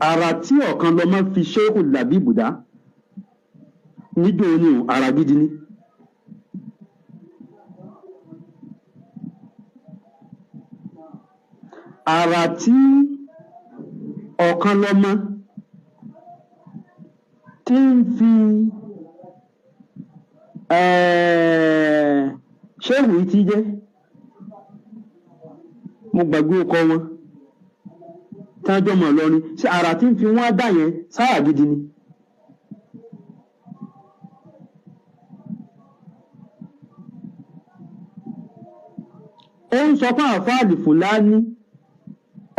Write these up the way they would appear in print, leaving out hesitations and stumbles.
ara tí ọ̀kan lọ́mọ fi Sheikh Labib dá níjó ní ara gidi ni. Ara tí ọ̀kan lọ́mọ tí ń fi Sheikh yìí ti jẹ́ mo gbàgbé ọkọ wọn tájọ́ mọ̀ lọ́rin sí ara tí ń fi wọ́n dá yẹn sára gidi ni. Ó ń sọ fún àfáàlì Fúlàní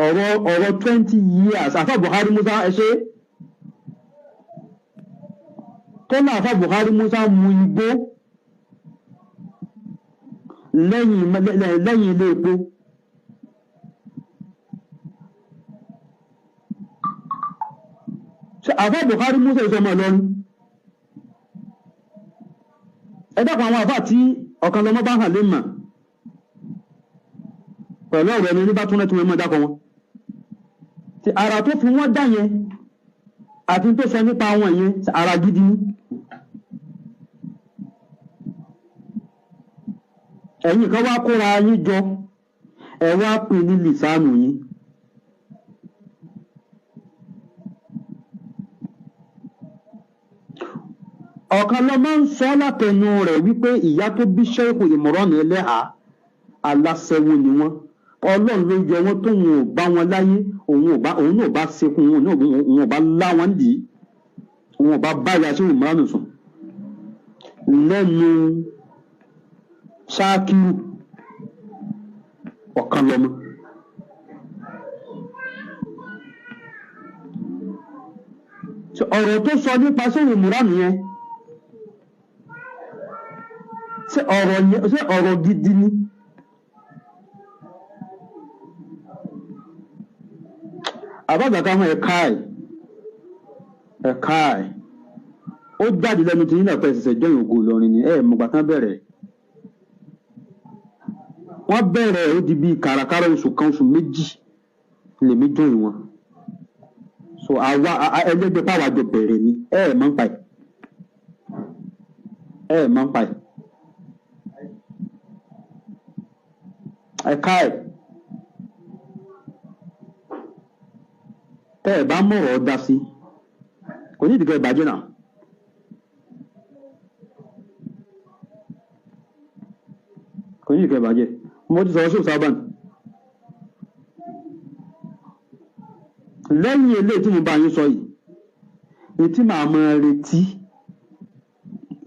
ọ̀rọ̀ 20 years àfá Buhari Musa ẹṣẹ́ tó náà àfá Buhari Musa mú igbó lẹ́yìn ilé epo. Àfá Buhari Musa ìsọmọ̀ lọ́rin ẹ̀dàkùn àwọn àfá tí ọ̀kan lọ́mọ bá hàn lè mà pẹ̀lú ọ̀rọ̀ ẹni bá túnlẹ̀ tún ẹmọ́ dákọ̀ wọn tí ara tó fi wọ́n dá yẹn àti tó sọ nípa wọn yẹn ara gidi ní. Ẹ̀yin kan wá kóra yín jọ ẹ wá pè ní lìsánù yín. Ọ̀kan lọ máa ń sọ látẹnu rẹ̀ wípé ìyá tó bí Sheikh Imran Eleha aláṣẹwó ni wọ́n. Ọlọ́run ló yọ wọ́n tó wọn ò bá wọn láyé òun náà bá sekun òun ò bá lá wọn dì í òun ò bá báyà sí Imran sùn lẹ́nu Ṣákírù ọ̀kan lọ́mọ. Ọ̀rọ̀ tó sọ nípa sóhun Imran yẹn ṣé ọ̀rọ̀ gidi ni. Àbábàká wọn ẹ̀ka ẹ̀ ó jáde lẹ́nu tí nílẹ̀ pẹ́ ṣẹ̀ṣẹ̀ jọyìn ògo Ìlọrin ni mọ̀gbà tán bẹ̀rẹ̀ wọ́n bẹ̀rẹ̀ ó di bí kàràkàrà oṣù kan oṣù méjì lèmi jọyìn wọn so àwa ẹlẹ́gbẹ́ pàwọ́ àjọ bẹ̀rẹ̀ ni máa ń pa ẹ̀ka ẹ̀ tẹ́ ẹ̀ bá mọ̀rọ̀ dá sí kò ní ìdíkẹ́ ìbàjẹ́ náà. Kò ní ìdíkẹ́ ìbàjẹ́ mo ti sọ̀rọ̀ sí òsábàn lẹ́yìn ilé tí mo bá yín sọ yìí etí màá mọ retí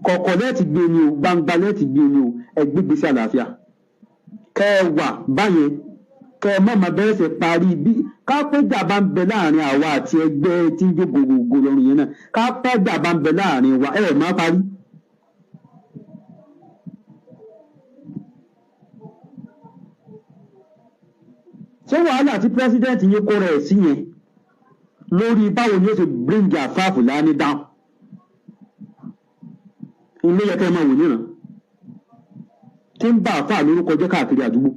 kọ̀kọ̀ lẹ́ẹ̀tì gbé ni o gbangba lẹ́ẹ̀tì gbé ni o ẹgbẹ́gbẹ́ sí àlàáfíà kẹ́ ẹ wà báyẹn kẹ́ ẹ mọ̀mọ́ bẹ́ẹ̀ ṣe parí bí kápẹ́jà bá ń bẹ láàrin àwa àti ẹgbẹ́ tí ń jó gbogbo lọ́rùn yẹn náà kápẹ́jà bá ń bẹ láàrin wa má parí. Ṣé wàhálà tí president yín kó rẹ̀ sí yẹn lórí báwo ni ó ṣe bring Àfáà Fúlàní down ilé yẹ kẹ́ ẹ máa wò níran tí ń bá àfáà lórúkọ jẹ́ káàkiri àdúgbò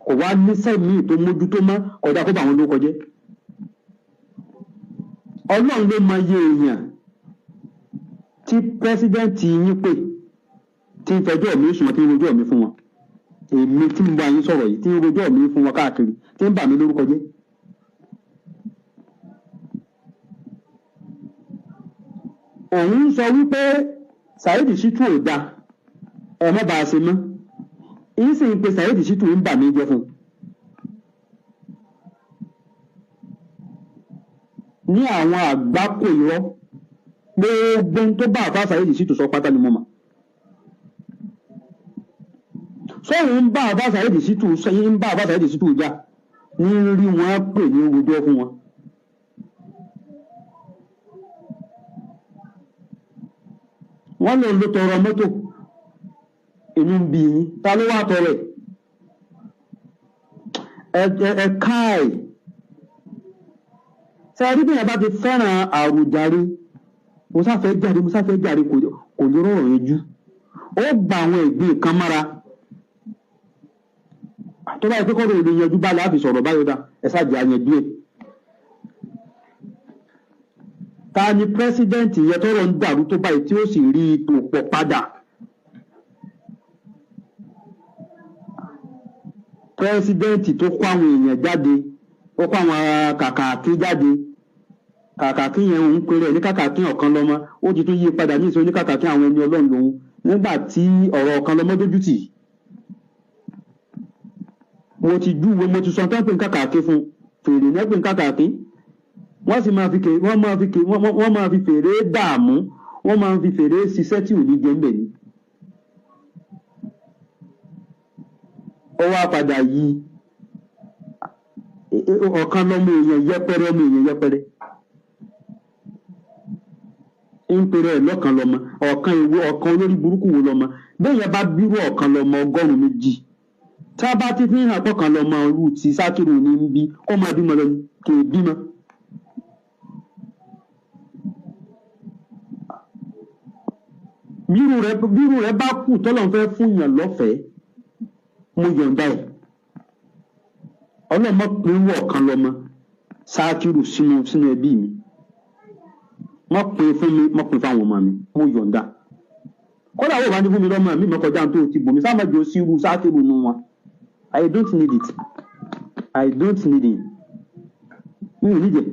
kò wá níṣẹ́ míì tó mójútó mọ́ kọjá kó bá àwọn lórúkọ jẹ́. Ọlọ́run ló mọ iye èèyàn tí pẹ́sidẹ́ǹtì yín pè tí ń fẹjọ́ mi sùn tí ń rojọ́ mi fún wọn èmi tí ń bá yín sọ̀rọ̀ yìí tí ń rojọ́ mi fún wọn káàkiri tí ń bà mí lórúkọ jẹ́. Òun sọ wípé Saheed Shittu ò dáa ẹ má bàa ṣe mọ́ èyí sì ń pe Saheed Shittu ń bà mí jẹ́ fún ní àwọn àgbákò irọ́ gbogbo tó bá àfáà Saheed Shittu sọ pátá ni mo mọ̀ sọ́run ń bá àfáà Saheed Shittu sẹ́yìn ń bá àfáà Saheed Shittu jà ní rí wọn pè ní rojọ́ fún wọn. Wọ́n lò ló tọrọ mọ́tò inú ń bí yín ta ló wá tọrọ ẹ̀ka ẹ̀ sẹ́ẹ̀rí bí ẹ̀ bá ti fẹ́ràn àròjàre mo sáfẹ́ jàre kò lè rọrùn yẹn jú ó gba àwọn ìgbín kan mára tó bá yẹ pé kọ́rọ̀ òde yanjú bá láàfin sọ̀rọ̀ báyọ̀ dá ẹ̀ sáàjì àyẹ̀dú ẹ̀ ta ni pírẹsidẹ́ǹtì yẹn tọ́rọ̀ ń dàrú tó báyìí tí ó sì rí ipò pọ̀ padà. Pírẹsidẹ́ǹtì tó kó àwọn èèyàn jáde ó kó àwọn kàkàkí jáde, kàkàkí yẹn òun péré ní kàkàkí ọ̀kan lọ́mọ, ó ti tún yí padà ní ìsọ ní kàkàkí àwọn ẹni ọlọ́run lòun nígbà tí ọ̀rọ̀ ọ̀kan lọ́mọ dójú tì. Mo ti júwe, mo ti sọ tán pé kàkàkí fún fèrè ní pé kàkàkí, wọ́n sì máa fi fèrè dààmú, wọ́n máa fi fèrè ṣiṣẹ́ tí ò ní jẹ́ ń bẹ̀ ni. Ó wá padà yí ọ̀kan lọ́mọ èèyàn yẹpẹrẹ, ọmọ èèyàn yẹpẹrẹ ń pèrè ẹ̀ lọ́kan lọ́mọ, ọ̀kan ìwé ọ̀kan olórí burúkú wo lọ́mọ. Bẹ́ẹ̀ bá bírú ọ̀kan lọ́mọ 100,000 tá a bá ti fi hàn pọ̀kan lọ́mọ olú ti Sákìrù ní ń bí ó máa bímọ lọ ní kì í bímọ. Bírú rẹ̀ bá kù tọ́lọ́run fẹ́ fún yàn lọ́fẹ̀ẹ́, mo yọ̀ǹda ẹ̀. Ọlọ́mọ pín wọ̀ ọ̀kan lọ́mọ Sákìrù sínú ẹbí mi, mọ́ pín fún mi, mọ́ pín fáwọn ọmọ mi, mo yọ̀ǹda. Kódà wọ́n bá ní fún mi lọ́mọ mi mọ́kànjá tó ti bò mí, sáà mọ́jọ sí irú Sákìrù nù wọn. I don't need it. I don't need it. Mi ò nídìí.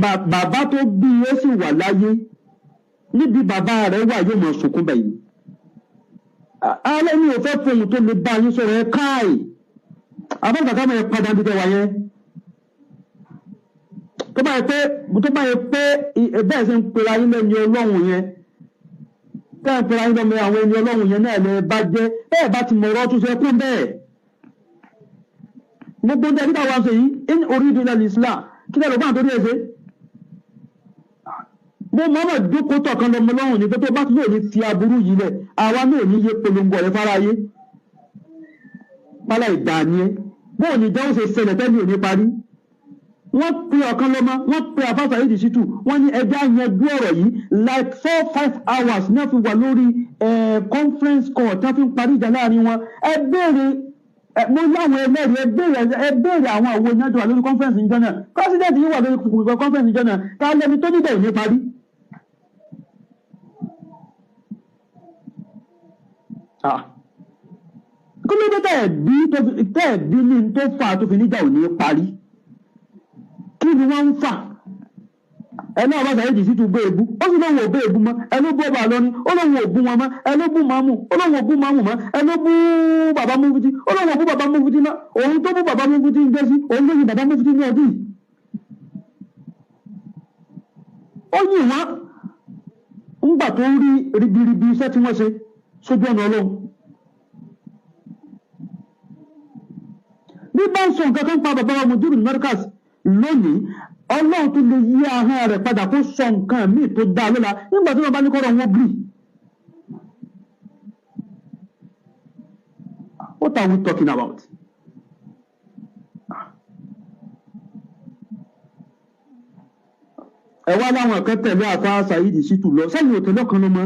Bàbá tó bí ó sì wà láyé, níbi bàbá rẹ̀ wà yóò mọ̀ sunkún bẹ̀yìn. Alẹ́ ní òfẹ́ fóun tó lè bá yín sọ̀rọ̀ ẹ káì. Àbọ̀dàká mọ̀ ẹ padà bí tẹwà yẹn. Tó bá yẹ pé bẹ́ẹ̀ sì ń pera yín lẹ́ni ọlọ́run yẹn, tẹ́ ń pera yín lọ́mọ àwọn ẹni ọlọ́run yẹn náà lẹ bá jẹ́, bẹ́ẹ̀ bá ti mọ̀ ọ̀rọ̀ tó ṣe kún bẹ́ẹ̀. Gbogbo ń tẹ́lifà wá ṣe yìí, in orídìí Islam, kí lẹ́rọ bá ń torí ẹ̀ ṣe? Mo mọ́mọ̀ dúkó tọ̀kan lọmọ lọ́rùn ní pé tó bá tún lè ní fi aburú yìí lẹ̀, àwa náà ní yé polongo ọ̀rẹ́ fáráyé. Pálá ìdáni ẹ́, bóò ní jẹ́ ó ṣe ṣẹlẹ̀ tẹ́lẹ̀ ò ní parí. Wọ́n pe ọ̀kan lọ́mọ, wọ́n pe àfáàsà yìí Ṣítù, wọ́n ní ẹjẹ́ àyànjú ọ̀rọ̀ yìí like 4-5 hours ní wọ́n fi wà lórí conference call tí wọ́n fi ń parí ìjà láàrin wọn. Ẹ béèrè mo láwọn ẹlẹ́rìí, ẹ béèrè àwọn àwo ìyànjọ wà lórí conference ìjọ náà. President yìí wà lórí conference ìjọ náà, ká lẹ́ni tó níbẹ̀ ní parí. Kí ló dé tẹ́ẹ̀bí ní tó fà tó fi níjà ò ní parí? Kí ni wọ́n ń fà? Ẹni ọba Sàyídì Ṣítù gbé ebú, ó sì lóun ò gbé ebú mọ́, ẹló bú ọba lọ́ní, ó lóun ò bú wọn mọ́, ẹló bú máàmù, ó lóun ò bú máàmù mọ́, ẹló bú bàbá Múfútí, ó lóun ò bú bàbá Múfútí mọ́, òun tó bú bàbá Múfútí ń jẹ́ sí, òun ló yin bàbá Múfútí ní ọdún yìí. Ó yìn wọ́n ńgbà tó ń rí ribiribi iṣẹ́ tí wọ́n ṣe sójú ọ̀nà Ọlọ́run. Bí bá ń sọ nǹkan kan pa bàbá wa Mudiru Markaz lónìí, Ọlọ́run tó lè yí ahọ́n rẹ̀ padà kó sọ nǹkan míì tó dá lọ́la nígbà tí wọ́n bá ní kọ́rọ̀ wọn gírì. What are we talking about? Ẹ wá láwọn kan tẹ̀lé àfáà Sàyídì Ṣítù lọ, sẹ́yìn òtẹ́lẹ̀ kan ló mọ́.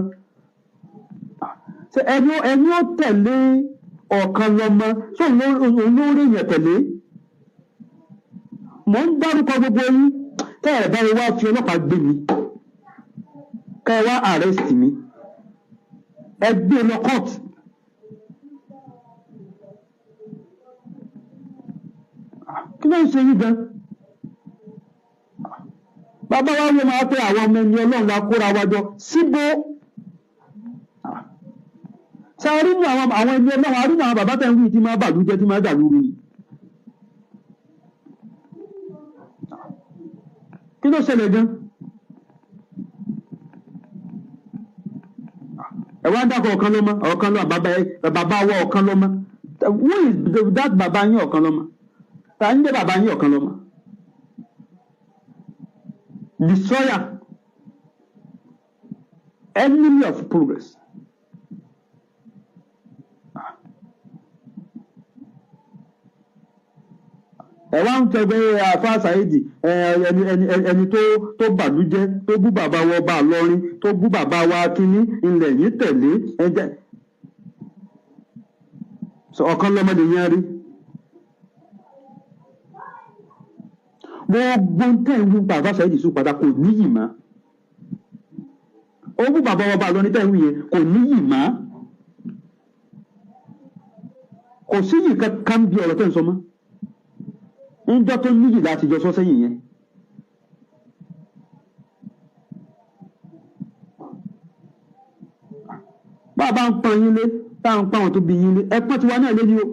Ẹni ó tẹ̀lé ọ̀kan lọ́mọ, sóun lórí èèyàn tẹ̀lé. Mo ń dárúkọ gbogbo yín, tẹ́ ẹ̀ bá wá fi ọlọ́pàá gbé mi, kẹ́ ẹ wá arrest mi, ẹ gbé lọ court. Kí ló ń ṣe yín gan? Bàbá wa wọ́n máa pé àwọn ọmọ ẹni Ọlọ́run la kóra wájọ síbò. Ṣé a rí ní àwọn ẹni Ọlọ́run, a rí ní àwọn bàbá tẹ̀ ń wí tí máa bàlú jẹ́ tí máa dàlú rí ni? Kí ló ṣẹlẹ̀ gan? Ẹ wá ń dákọ̀ ọ̀kan lọ́mọ, bàbá wa ọ̀kan lọ́mọ. Who is that bàbá yín ọ̀kan lọ́mọ? Ta ń jẹ́ bàbá yín ọ̀kan lọ́mọ? Destroyer, enemy of progress. Ẹ wá ń tẹgbẹ́ àfáà Sàyídì ẹni tó bàlújẹ́, tó bú bàbá wa ọba Ìlọrin, tó bú bàbá wa kínní ilẹ̀ yìí tẹ̀lé ẹjẹ́. ọ̀kan lọ́mọdé yẹn rí gbogbo tẹ̀ ń wú bàbá Saheed Shittu padà kò níyì mọ́ ó wú bàbá ọba lọ ní tẹ̀ ń wú yẹn kò níyì mọ́ kò síyì kankan bí ọ̀rọ̀ tẹ̀ ń sọ mọ́ ńjọ́ tó níyì láti jọ sọ sẹ́yìn yẹn. bàbá ń pọn yín lé táwọn ń pa àwọn tó bí yín lé ẹ pọ́n tiwa náà lé ní o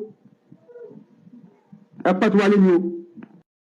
ẹ pọ́n tiwa lé ní o.